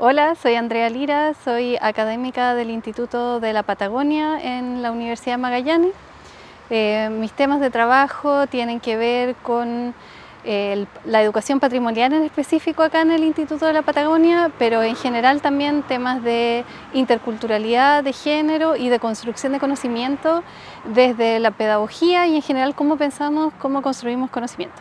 Hola, soy Andrea Lira, soy académica del Instituto de la Patagonia en la Universidad Magallanes. Mis temas de trabajo tienen que ver con la educación patrimonial en específico acá en el Instituto de la Patagonia, pero en general también temas de interculturalidad, de género y de construcción de conocimiento desde la pedagogía y en general cómo pensamos, cómo construimos conocimiento.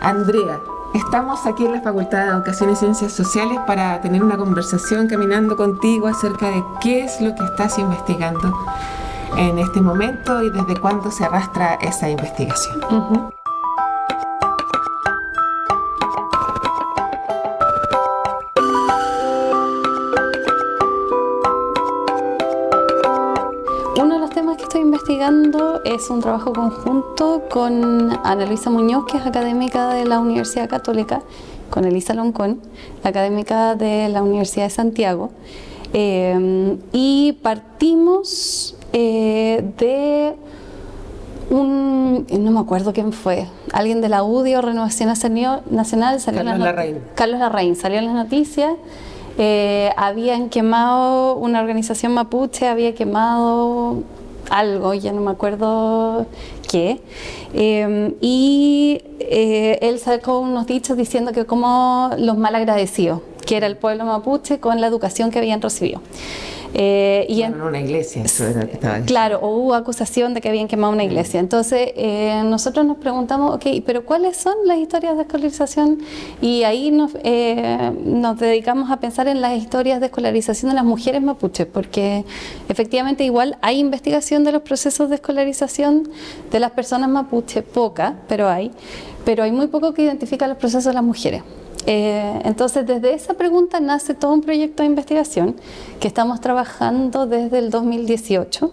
Andrea, estamos aquí en la Facultad de Educación y Ciencias Sociales para tener una conversación caminando contigo acerca de qué es lo que estás investigando en este momento y desde cuándo se arrastra esa investigación. Uno de los temas que estoy investigando es un trabajo conjunto con Ana Luisa Muñoz, que es académica de la Universidad Católica, con Elisa Loncón, académica de la Universidad de Santiago, y partimos de no me acuerdo quién fue, alguien de la UDI o Renovación Nacional, Carlos Larraín, salió en las noticias. Habían quemado una organización mapuche, había quemado algo, ya no me acuerdo qué, él sacó unos dichos diciendo que como los malagradecidos, que era el pueblo mapuche con la educación que habían recibido. En una iglesia, eso era lo que estaba diciendo. Claro, o hubo acusación de que habían quemado una iglesia. Entonces, nosotros nos preguntamos, ok, pero ¿cuáles son las historias de escolarización? Y ahí nos dedicamos a pensar en las historias de escolarización de las mujeres mapuches, porque efectivamente igual hay investigación de los procesos de escolarización de las personas mapuches, poca, pero hay muy poco que identifica los procesos de las mujeres. Entonces, desde esa pregunta nace todo un proyecto de investigación que estamos trabajando desde el 2018,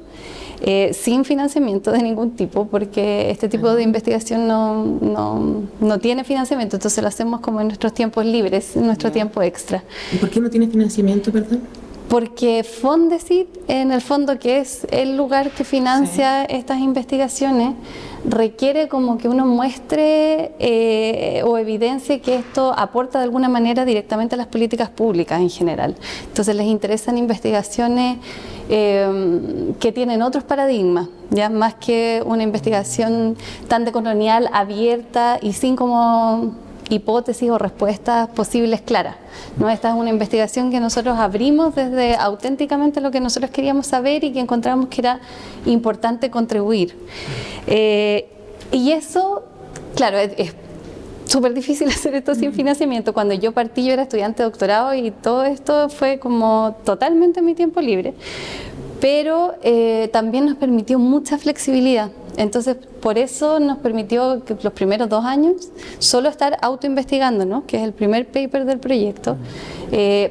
sin financiamiento de ningún tipo, porque este tipo de investigación no tiene financiamiento, entonces lo hacemos como en nuestros tiempos libres, en nuestro tiempo extra. ¿Y por qué no tiene financiamiento, perdón? Porque Fondesit, en el fondo, que es el lugar que financia estas investigaciones, requiere como que uno muestre o evidencie que esto aporta de alguna manera directamente a las políticas públicas en general. Entonces les interesan investigaciones que tienen otros paradigmas, ya más que una investigación tan decolonial, abierta y sin como hipótesis o respuestas posibles claras. ¿No? Esta es una investigación que nosotros abrimos desde auténticamente lo que nosotros queríamos saber y que encontramos que era importante contribuir. Y eso, claro, es súper difícil hacer esto sin financiamiento. Cuando yo partí, yo era estudiante de doctorado y todo esto fue como totalmente mi tiempo libre. Pero también nos permitió mucha flexibilidad. Entonces, por eso nos permitió que los primeros 2 años solo estar autoinvestigando, ¿no? Que es el primer paper del proyecto,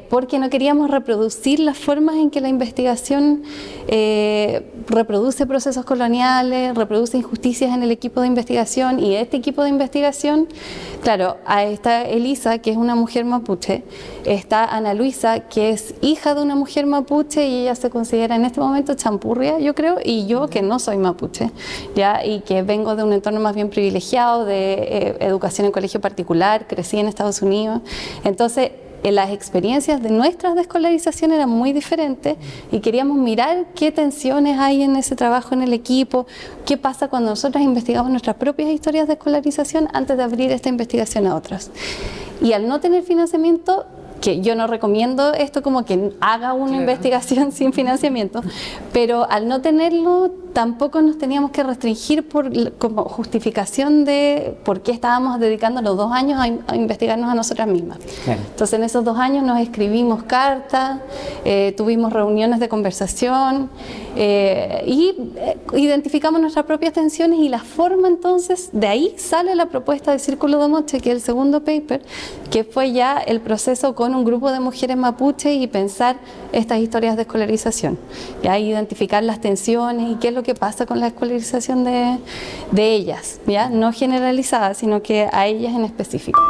porque no queríamos reproducir las formas en que la investigación reproduce procesos coloniales, reproduce injusticias en el equipo de investigación, y este equipo de investigación, claro, está Elisa, que es una mujer mapuche, está Ana Luisa, que es hija de una mujer mapuche y ella se considera en este momento champurria, yo creo, y yo que no soy mapuche, ¿ya? Y que vengo de un entorno más bien privilegiado, de educación en colegio particular, crecí en Estados Unidos. Entonces, las experiencias de nuestras de escolarización eran muy diferentes y queríamos mirar qué tensiones hay en ese trabajo en el equipo, qué pasa cuando nosotras investigamos nuestras propias historias de escolarización antes de abrir esta investigación a otras. Y al no tener financiamiento, que yo no recomiendo esto como que haga una investigación sin financiamiento, pero al no tenerlo tampoco nos teníamos que restringir como justificación de por qué estábamos dedicando los 2 años a investigarnos a nosotras mismas. Claro. Entonces en esos 2 años nos escribimos cartas, tuvimos reuniones de conversación y identificamos nuestras propias tensiones, y la forma entonces, de ahí sale la propuesta de Círculo de Moche, que es el segundo paper, que fue ya el proceso con un grupo de mujeres mapuche y pensar estas historias de escolarización, ya identificar las tensiones y qué es lo que pasa con la escolarización de ellas, ya no generalizada, sino que a ellas en específico.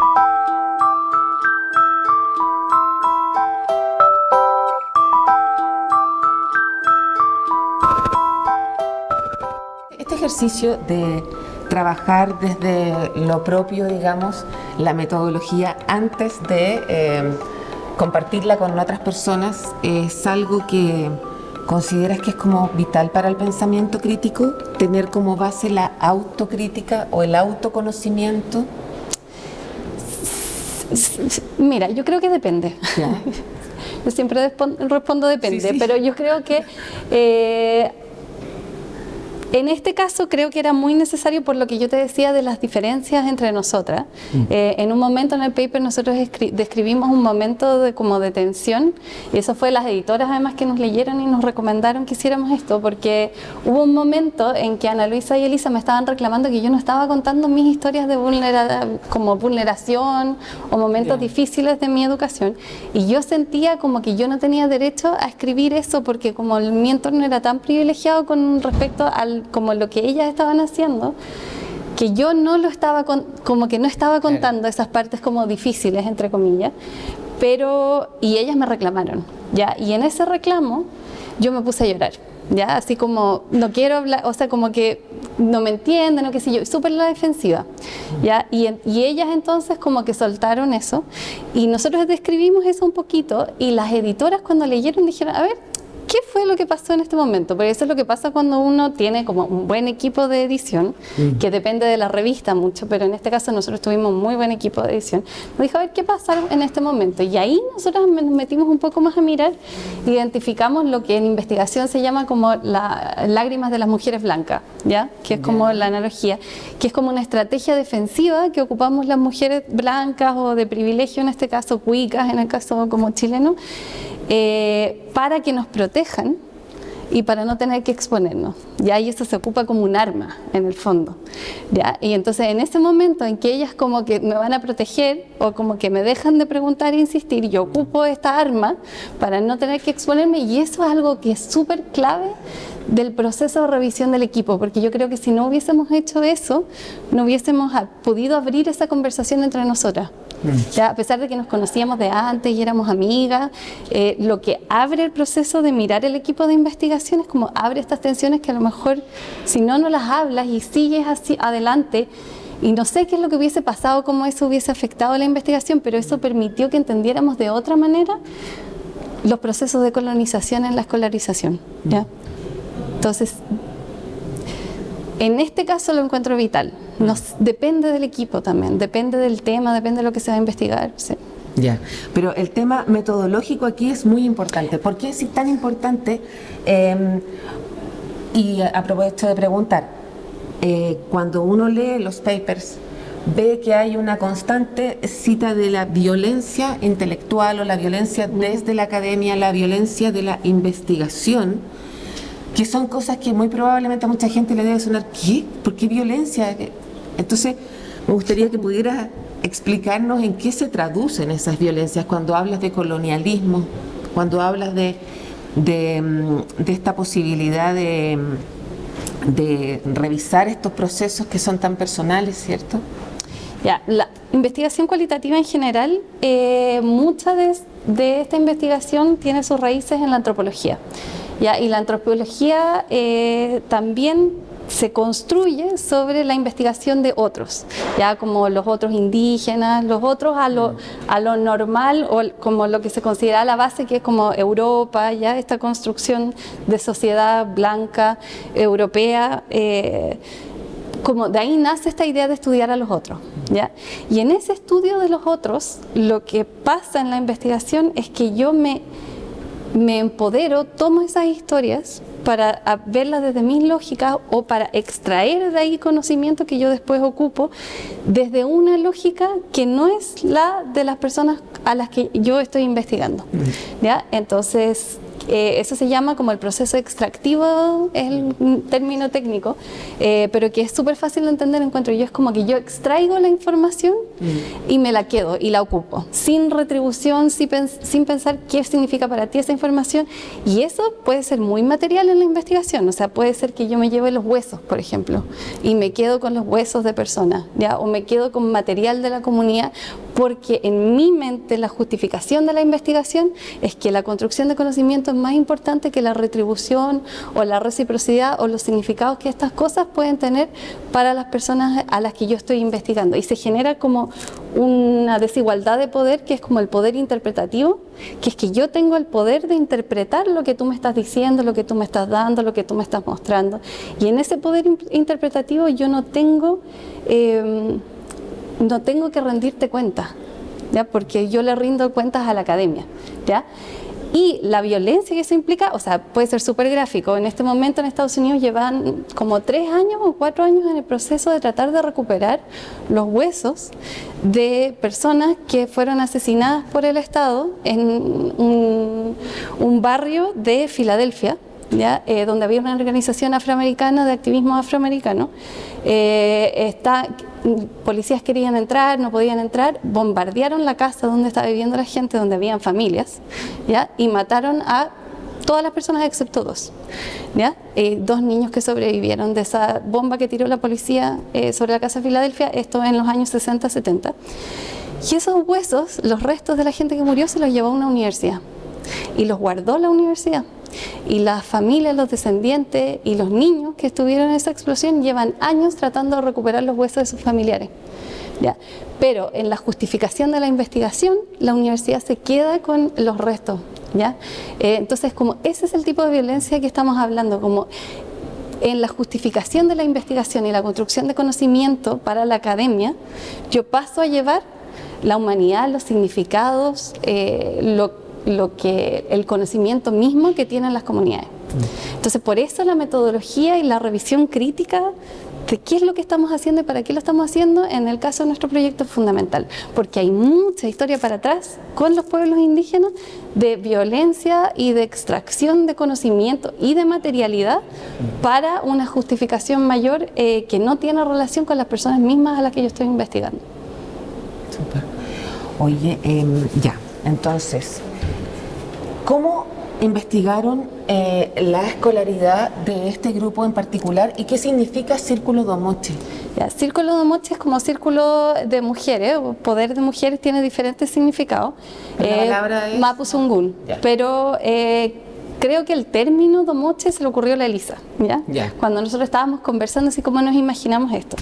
Este ejercicio de trabajar desde lo propio, digamos, la metodología antes de compartirla con otras personas, es algo que consideras que es como vital para el pensamiento crítico, tener como base la autocrítica o el autoconocimiento. Mira, yo creo que depende. ¿Ya? Yo siempre respondo depende, sí. Pero yo creo que en este caso creo que era muy necesario por lo que yo te decía de las diferencias entre nosotras. En un momento en el paper nosotros describimos un momento como de tensión, y eso fue las editoras además que nos leyeron y nos recomendaron que hiciéramos esto, porque hubo un momento en que Ana Luisa y Elisa me estaban reclamando que yo no estaba contando mis historias de como vulneración o momentos difíciles de mi educación, y yo sentía como que yo no tenía derecho a escribir eso porque como mi entorno era tan privilegiado con respecto al como lo que ellas estaban haciendo, que yo no lo estaba como que no estaba contando esas partes como difíciles entre comillas, y ellas me reclamaron, ¿ya? Y en ese reclamo yo me puse a llorar, ¿ya? Así como no quiero hablar, o sea, como que no me entienden o qué sé yo, súper la defensiva, ¿ya? Y ellas entonces como que soltaron eso y nosotros describimos eso un poquito, y las editoras cuando leyeron dijeron, a ver, ¿qué fue lo que pasó en este momento? Porque eso es lo que pasa cuando uno tiene como un buen equipo de edición, que depende de la revista mucho, pero en este caso nosotros tuvimos un muy buen equipo de edición. Nos dijo, a ver, ¿qué pasa en este momento? Y ahí nosotros nos metimos un poco más a mirar, identificamos lo que en investigación se llama como las lágrimas de las mujeres blancas, ¿ya? Que es como la analogía, que es como una estrategia defensiva que ocupamos las mujeres blancas o de privilegio, en este caso cuicas, en el caso como chileno, para que nos protejan y para no tener que exponernos, ¿ya? Y eso se ocupa como un arma en el fondo, ¿ya? Y entonces en ese momento en que ellas como que me van a proteger o como que me dejan de preguntar e insistir, yo ocupo esta arma para no tener que exponerme, y eso es algo que es súper clave del proceso de revisión del equipo, porque yo creo que si no hubiésemos hecho eso, no hubiésemos podido abrir esa conversación entre nosotras. Ya, a pesar de que nos conocíamos de antes y éramos amigas, lo que abre el proceso de mirar el equipo de investigación es como abre estas tensiones que a lo mejor si no las hablas y sigues así adelante, y no sé qué es lo que hubiese pasado, cómo eso hubiese afectado la investigación, pero eso permitió que entendiéramos de otra manera los procesos de colonización en la escolarización, ¿ya? Entonces, en este caso lo encuentro vital. Depende del equipo también, depende del tema, depende de lo que se va a investigar. Sí. Ya, pero el tema metodológico aquí es muy importante. ¿Por qué es tan importante? Y aprovecho de preguntar, cuando uno lee los papers, ve que hay una constante cita de la violencia intelectual o la violencia desde la academia, la violencia de la investigación, que son cosas que muy probablemente a mucha gente le debe sonar, ¿qué? ¿Por qué violencia? Entonces, me gustaría que pudieras explicarnos en qué se traducen esas violencias cuando hablas de colonialismo, cuando hablas de esta posibilidad de revisar estos procesos que son tan personales, ¿cierto? Ya, la investigación cualitativa en general, mucha de esta investigación tiene sus raíces en la antropología. ¿Ya? Y la antropología también se construye sobre la investigación de otros, ya como los otros indígenas, los otros a lo normal o como lo que se considera la base, que es como Europa, ya esta construcción de sociedad blanca europea, como de ahí nace esta idea de estudiar a los otros, ¿ya? Y en ese estudio de los otros, lo que pasa en la investigación es que yo me empodero, tomo esas historias para verlas desde mis lógicas o para extraer de ahí conocimiento que yo después ocupo desde una lógica que no es la de las personas a las que yo estoy investigando, ¿ya? Entonces, eso se llama como el proceso extractivo, es el término técnico, pero que es súper fácil de entender, encuentro yo. Es como que yo extraigo la información y me la quedo y la ocupo, sin retribución, sin pensar qué significa para ti esa información. Y eso puede ser muy material en la investigación, o sea, puede ser que yo me lleve los huesos, por ejemplo, y me quedo con los huesos de personas, ¿ya? O me quedo con material de la comunidad, porque en mi mente la justificación de la investigación es que la construcción de conocimiento es más importante que la retribución o la reciprocidad o los significados que estas cosas pueden tener para las personas a las que yo estoy investigando, y se genera como una desigualdad de poder, que es como el poder interpretativo, que es que yo tengo el poder de interpretar lo que tú me estás diciendo, lo que tú me estás dando, lo que tú me estás mostrando, y en ese poder interpretativo yo no tengo que rendirte cuentas, ¿ya? Porque yo le rindo cuentas a la academia, ¿ya? Y la violencia que eso implica, o sea, puede ser súper gráfico. En este momento en Estados Unidos llevan como 3 años o 4 años en el proceso de tratar de recuperar los huesos de personas que fueron asesinadas por el Estado en un barrio de Filadelfia, ¿ya? Donde había una organización afroamericana de activismo afroamericano. Policías querían entrar, no podían entrar, bombardearon la casa donde estaba viviendo la gente, donde habían familias, ¿ya? Y mataron a todas las personas excepto 2, ¿ya? 2 niños que sobrevivieron de esa bomba que tiró la policía sobre la casa de Filadelfia, esto en los años 60-70. Y esos huesos, los restos de la gente que murió, se los llevó a una universidad y los guardó la universidad. Y las familias, los descendientes y los niños que estuvieron en esa explosión llevan años tratando de recuperar los huesos de sus familiares, ¿ya? Pero en la justificación de la investigación, la universidad se queda con los restos, ¿ya? Entonces, como ese es el tipo de violencia que estamos hablando, como en la justificación de la investigación y la construcción de conocimiento para la academia, yo paso a llevar la humanidad, los significados, el conocimiento mismo que tienen las comunidades. Entonces, por eso la metodología y la revisión crítica de qué es lo que estamos haciendo y para qué lo estamos haciendo en el caso de nuestro proyecto es fundamental, porque hay mucha historia para atrás con los pueblos indígenas de violencia y de extracción de conocimiento y de materialidad para una justificación mayor que no tiene relación con las personas mismas a las que yo estoy investigando. Super. Oye, ya, entonces, ¿cómo investigaron la escolaridad de este grupo en particular y qué significa Círculo Domoche? Ya, Círculo Domoche es como círculo de mujeres, o poder de mujeres tiene diferentes significados. La palabra es Mapuzungún, pero creo que el término Domoche se le ocurrió a la Elisa, ¿ya? Cuando nosotros estábamos conversando así como nos imaginamos esto.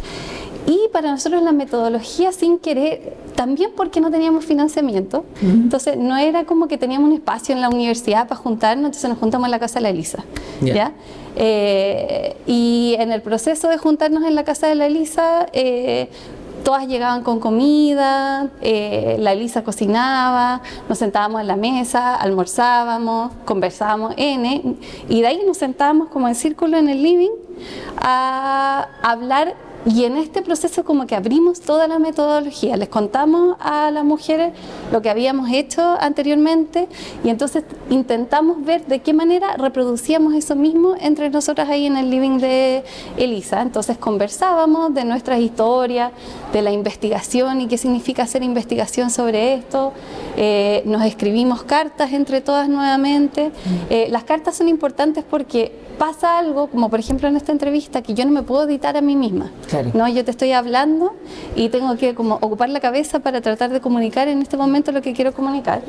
Y para nosotros la metodología, sin querer, también porque no teníamos financiamiento, entonces no era como que teníamos un espacio en la universidad para juntarnos, entonces nos juntamos en la casa de la Elisa, ¿ya? Y en el proceso de juntarnos en la casa de la Elisa, todas llegaban con comida, la Elisa cocinaba, nos sentábamos en la mesa, almorzábamos, conversábamos y de ahí nos sentábamos como en círculo en el living a hablar. Y en este proceso como que abrimos toda la metodología, les contamos a las mujeres lo que habíamos hecho anteriormente y entonces intentamos ver de qué manera reproducíamos eso mismo entre nosotras ahí en el living de Elisa. Entonces conversábamos de nuestras historias, de la investigación y qué significa hacer investigación sobre esto. Nos escribimos cartas entre todas nuevamente. Las cartas son importantes porque pasa algo, como por ejemplo en esta entrevista, que yo no me puedo editar a mí misma. Claro. No, yo te estoy hablando y tengo que como ocupar la cabeza para tratar de comunicar en este momento lo que quiero comunicar.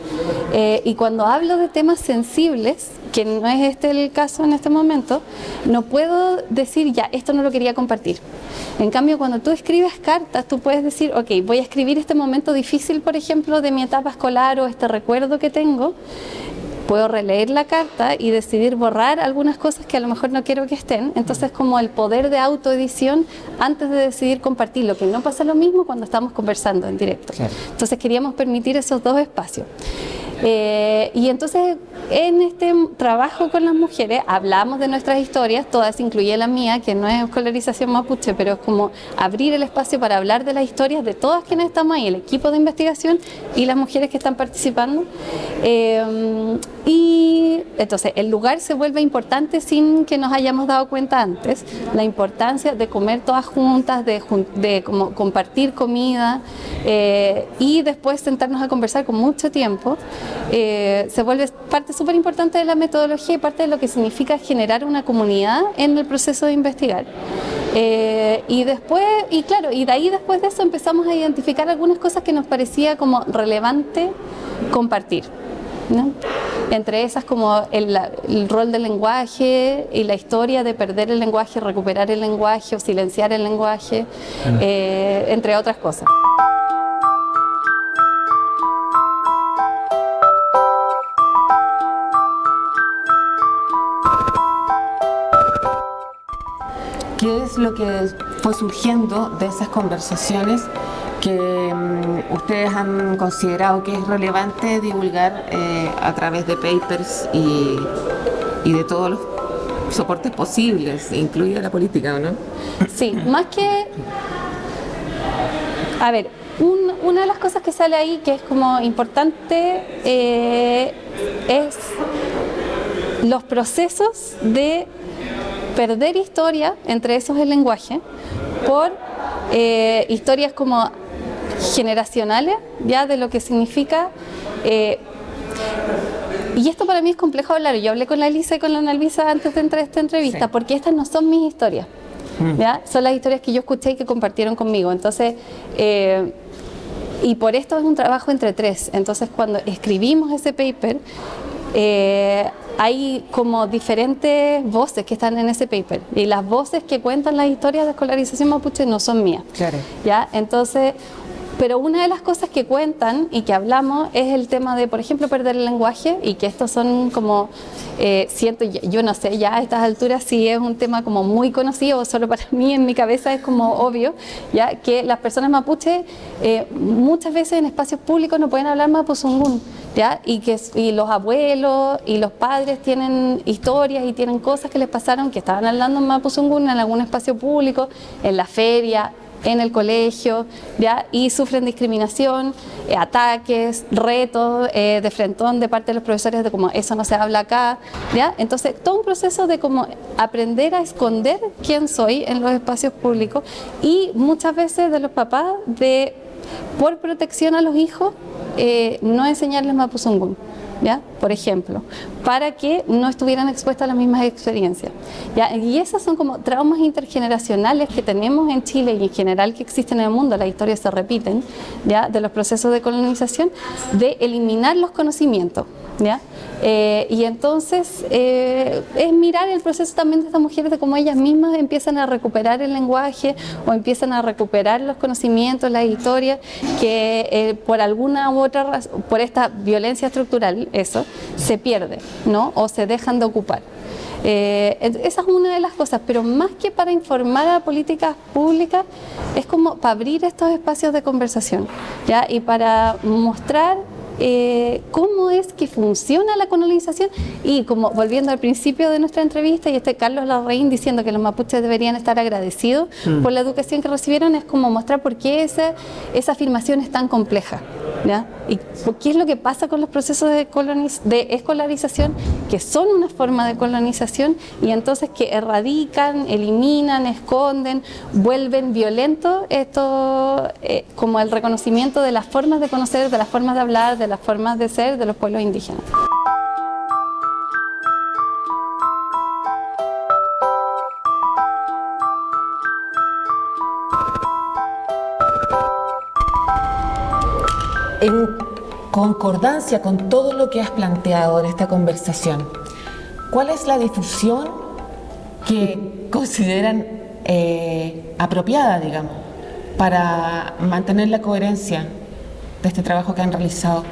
Y cuando hablo de temas sensibles, que no es este el caso en este momento, no puedo decir, ya, esto no lo quería compartir. En cambio, cuando tú escribes cartas, tú puedes decir, ok, voy a escribir este momento difícil, por ejemplo, de mi etapa escolar o este recuerdo que tengo. Puedo releer la carta y decidir borrar algunas cosas que a lo mejor no quiero que estén. Entonces, como el poder de autoedición antes de decidir compartirlo, que no pasa lo mismo cuando estamos conversando en directo. Claro. Entonces, queríamos permitir esos dos espacios. Y entonces, en este trabajo con las mujeres, hablamos de nuestras historias, todas, incluye la mía, que no es escolarización mapuche, pero es como abrir el espacio para hablar de las historias de todas quienes estamos ahí, el equipo de investigación y las mujeres que están participando. Y entonces el lugar se vuelve importante sin que nos hayamos dado cuenta antes, la importancia de comer todas juntas, de como compartir comida y después sentarnos a conversar con mucho tiempo. Se vuelve parte súper importante de la metodología y parte de lo que significa generar una comunidad en el proceso de investigar. Y después, y claro, y de ahí después de eso empezamos a identificar algunas cosas que nos parecía como relevante compartir, ¿no? Entre esas como el rol del lenguaje y la historia de perder el lenguaje, recuperar el lenguaje o silenciar el lenguaje, entre otras cosas. ¿Qué es lo que fue surgiendo de esas conversaciones que ustedes han considerado que es relevante divulgar a través de papers y de todos los soportes posibles, incluida la política, ¿no? Sí, más que... A ver, una de las cosas que sale ahí que es como importante es los procesos de perder historia, entre esos el lenguaje, por historias como generacionales, ya de lo que significa, y esto para mí es complejo hablar. Yo hablé con la Elisa y con la Ana Luisa antes de entrar a esta entrevista, sí, porque estas no son mis historias, ¿ya? Son las historias que yo escuché y que compartieron conmigo. Entonces, y por esto es un trabajo entre tres. Entonces, cuando escribimos ese paper, hay como diferentes voces que están en ese paper, y las voces que cuentan las historias de escolarización mapuche no son mías. Claro. ¿Ya? Entonces, pero una de las cosas que cuentan y que hablamos es el tema de, por ejemplo, perder el lenguaje, y que estos son como, siento, yo no sé ya a estas alturas si es un tema como muy conocido o solo para mí en mi cabeza es como obvio, ya que las personas mapuches muchas veces en espacios públicos no pueden hablar mapuzungún, ¿ya? Y los abuelos y los padres tienen historias y tienen cosas que les pasaron que estaban hablando en mapuzungún en algún espacio público, en la feria, en el colegio, ¿ya? Y sufren discriminación, ataques, retos de frentón de parte de los profesores de como eso no se habla acá, ¿ya? Entonces todo un proceso de como aprender a esconder quién soy en los espacios públicos, y muchas veces de los papás de, por protección a los hijos, no enseñarles mapuzungún, ¿ya? Por ejemplo, para que no estuvieran expuestas a las mismas experiencias, ¿ya? Y esas son como traumas intergeneracionales que tenemos en Chile y en general que existen en el mundo, las historias se repiten, ¿ya? De los procesos de colonización, de eliminar los conocimientos, ¿ya? Y entonces es mirar el proceso también de estas mujeres, de cómo ellas mismas empiezan a recuperar el lenguaje o empiezan a recuperar los conocimientos, las historias, que por alguna u otra razón, por esta violencia estructural, eso, se pierde, ¿no? O se dejan de ocupar. Esa es una de las cosas, pero más que para informar a políticas públicas, es como para abrir estos espacios de conversación, ¿ya? Y para mostrar cómo es que funciona la colonización, y como volviendo al principio de nuestra entrevista, y Carlos Larraín diciendo que los mapuches deberían estar agradecidos por la educación que recibieron, es como mostrar por qué esa afirmación es tan compleja, ¿ya? Y qué es lo que pasa con los procesos de escolarización, que son una forma de colonización, y entonces que erradican, eliminan, esconden, vuelven violentos esto, como el reconocimiento de las formas de conocer, de las formas de hablar, de las formas de ser de los pueblos indígenas. En concordancia con todo lo que has planteado en esta conversación, ¿cuál es la difusión que consideran apropiada, digamos, para mantener la coherencia de este trabajo que han realizado?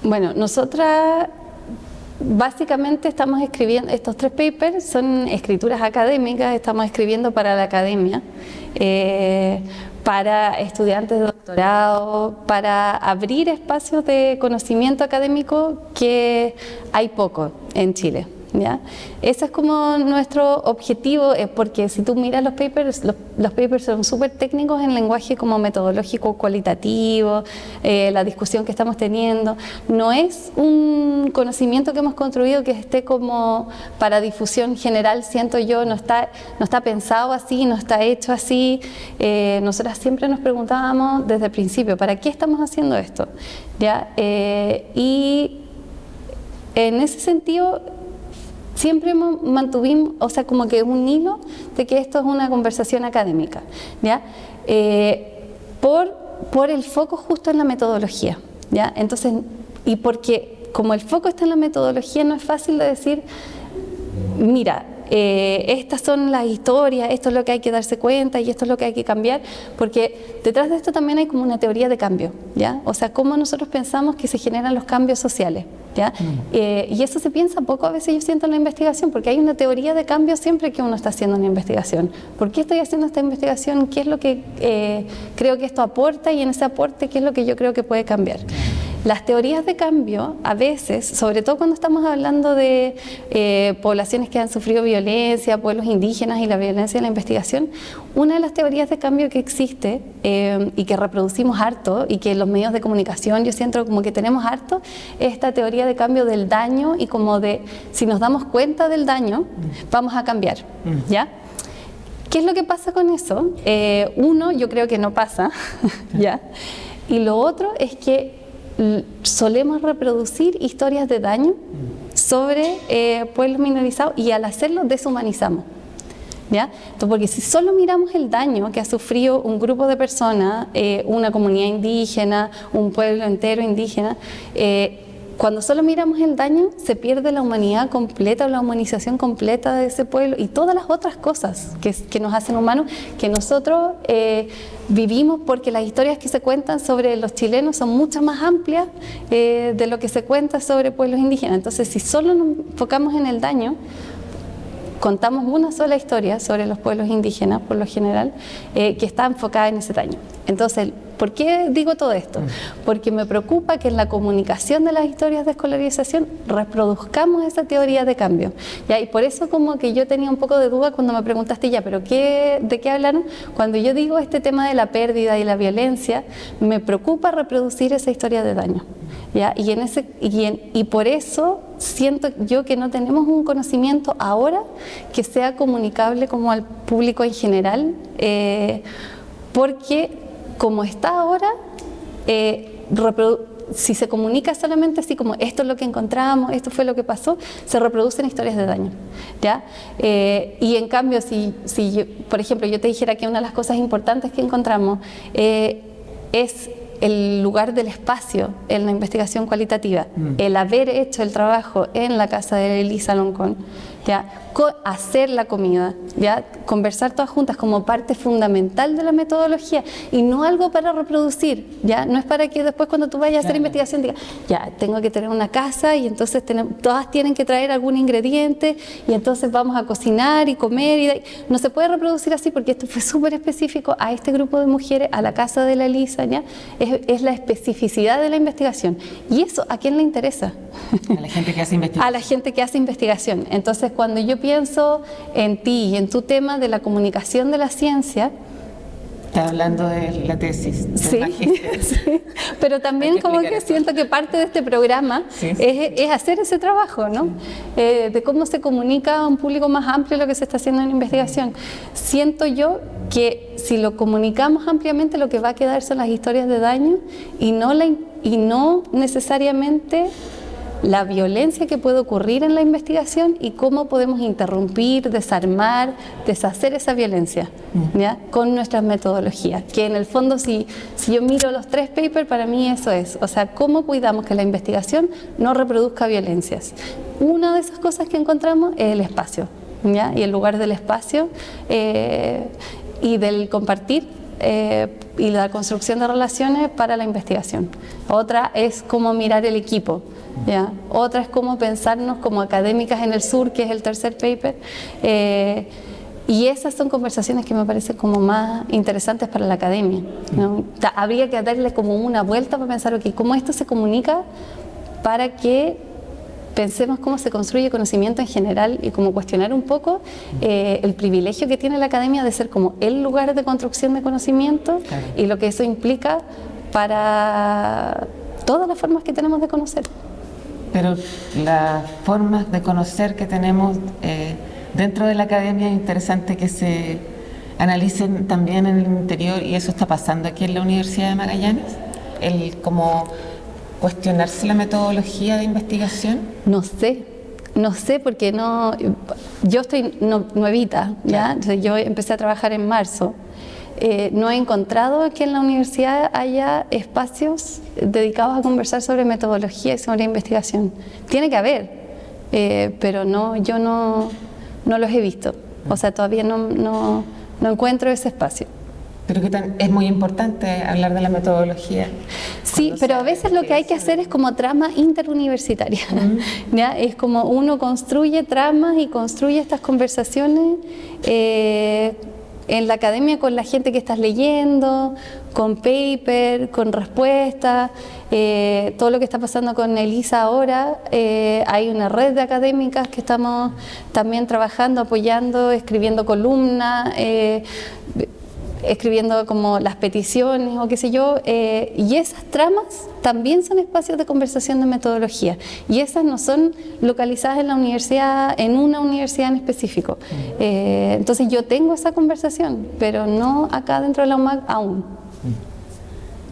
Bueno, nosotras básicamente estamos escribiendo, estos 3 papers son escrituras académicas, estamos escribiendo para la academia, para estudiantes de doctorado, para abrir espacios de conocimiento académico que hay poco en Chile, ¿ya? Ese es como nuestro objetivo, porque si tú miras los papers son súper técnicos en lenguaje como metodológico cualitativo, la discusión que estamos teniendo no es un conocimiento que hemos construido que esté como para difusión general, siento yo, no está pensado así, no está hecho así. Nosotras siempre nos preguntábamos desde el principio, ¿para qué estamos haciendo esto? ¿Ya? Y en ese sentido siempre mantuvimos, o sea, como que un hilo de que esto es una conversación académica, ¿ya? Por el foco justo en la metodología, ¿ya? Entonces, y porque como el foco está en la metodología, no es fácil de decir, mira, estas son las historias, esto es lo que hay que darse cuenta y esto es lo que hay que cambiar, porque detrás de esto también hay como una teoría de cambio, ¿ya? O sea, cómo nosotros pensamos que se generan los cambios sociales, ¿ya? Y eso se piensa poco a veces, yo siento, en la investigación, porque hay una teoría de cambio siempre que uno está haciendo una investigación. ¿Por qué estoy haciendo esta investigación? ¿Qué es lo que creo que esto aporta? Y en ese aporte, ¿qué es lo que yo creo que puede cambiar? Las teorías de cambio, a veces, sobre todo cuando estamos hablando de poblaciones que han sufrido violencia, pueblos indígenas y la violencia en la investigación, una de las teorías de cambio que existe y que reproducimos harto y que los medios de comunicación yo siento como que tenemos harto, es esta teoría de cambio del daño y como de si nos damos cuenta del daño, vamos a cambiar, ¿ya? ¿Qué es lo que pasa con eso? Uno, yo creo que no pasa, ¿ya? Y lo otro es que solemos reproducir historias de daño sobre pueblos minorizados y al hacerlo deshumanizamos, ¿ya? Entonces, porque si solo miramos el daño que ha sufrido un grupo de personas, una comunidad indígena, un pueblo entero indígena, cuando solo miramos el daño se pierde la humanidad completa o la humanización completa de ese pueblo y todas las otras cosas que nos hacen humanos, que nosotros vivimos, porque las historias que se cuentan sobre los chilenos son mucho más amplias de lo que se cuenta sobre pueblos indígenas. Entonces, si solo nos enfocamos en el daño, contamos una sola historia sobre los pueblos indígenas, por lo general, que está enfocada en ese daño. Entonces, ¿por qué digo todo esto? Porque me preocupa que en la comunicación de las historias de escolarización reproduzcamos esa teoría de cambio, ¿ya? Y por eso como que yo tenía un poco de duda cuando me preguntaste ya, ¿pero de qué hablaron? Cuando yo digo este tema de la pérdida y la violencia, me preocupa reproducir esa historia de daño, ¿ya? Y por eso siento yo que no tenemos un conocimiento ahora que sea comunicable como al público en general, porque como está ahora, si se comunica solamente así como esto es lo que encontramos, esto fue lo que pasó, se reproducen historias de daño, ¿ya? Y en cambio, si yo, por ejemplo, yo te dijera que una de las cosas importantes que encontramos es el lugar del espacio en la investigación cualitativa, el haber hecho el trabajo en la casa de Elisa Loncón, ¿ya? Hacer la comida, ¿ya? Conversar todas juntas como parte fundamental de la metodología y no algo para reproducir, ¿ya? No es para que después cuando tú vayas a hacer investigación digas, ya, tengo que tener una casa y entonces todas tienen que traer algún ingrediente y entonces vamos a cocinar y comer. No se puede reproducir así porque esto fue súper específico a este grupo de mujeres, a la casa de la Elisa, ¿ya? Es la especificidad de la investigación. ¿Y eso a quién le interesa? A la gente que hace investigación. A la gente que hace investigación. Entonces, cuando yo pienso en ti y en tu tema de la comunicación de la ciencia, está hablando de la tesis. Sí, sí, pero también como que siento que parte de este programa es hacer ese trabajo, ¿no? De cómo se comunica a un público más amplio lo que se está haciendo en investigación. Siento yo que si lo comunicamos ampliamente lo que va a quedar son las historias de daño y no necesariamente la violencia que puede ocurrir en la investigación y cómo podemos interrumpir, desarmar, deshacer esa violencia, ¿ya? Con nuestras metodologías, que en el fondo si yo miro los 3 papers, para mí eso es, o sea, cómo cuidamos que la investigación no reproduzca violencias. Una de esas cosas que encontramos es el espacio, ¿ya? Y el lugar del espacio y del compartir y la construcción de relaciones para la investigación. Otra es cómo mirar el equipo, ¿ya? Otra es cómo pensarnos como académicas en el sur, que es el tercer paper, y esas son conversaciones que me parecen como más interesantes para la academia, ¿no? Habría que darle como una vuelta para pensar, ok, cómo esto se comunica para que pensemos cómo se construye conocimiento en general y cómo cuestionar un poco el privilegio que tiene la academia de ser como el lugar de construcción de conocimiento, claro, y lo que eso implica para todas las formas que tenemos de conocer. Pero las formas de conocer que tenemos dentro de la academia es interesante que se analicen también en el interior, y eso está pasando aquí en la Universidad de Magallanes, el como cuestionarse la metodología de investigación. No sé, No sé porque yo estoy nuevita, ¿ya? Entonces yo empecé a trabajar en marzo. No he encontrado que en la universidad haya espacios dedicados a conversar sobre metodología y sobre investigación. Tiene que haber, pero yo no los he visto. O sea, todavía no encuentro ese espacio. Pero es muy importante hablar de la metodología. Sí, pero a veces lo que hay que hacer es como trama interuniversitaria. ¿Ya? Es como uno construye tramas y construye estas conversaciones en la academia con la gente que estás leyendo, con paper, con respuestas, todo lo que está pasando con Elisa ahora. Hay una red de académicas que estamos también trabajando, apoyando, escribiendo columnas, escribiendo como las peticiones o qué sé yo, y esas tramas también son espacios de conversación de metodología, y esas no son localizadas en la universidad, en una universidad en específico. Entonces yo tengo esa conversación, pero no acá dentro de la UMAC aún.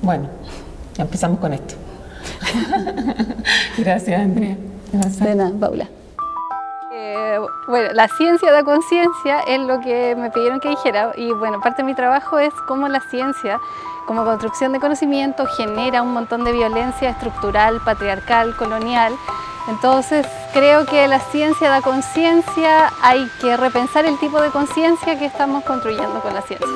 Bueno, ya empezamos con esto. Gracias, Andrea. De nada, Paula. Bueno, la ciencia da conciencia es lo que me pidieron que dijera, y bueno, parte de mi trabajo es cómo la ciencia, como construcción de conocimiento, genera un montón de violencia estructural, patriarcal, colonial. Entonces creo que la ciencia da conciencia, hay que repensar el tipo de conciencia que estamos construyendo con la ciencia.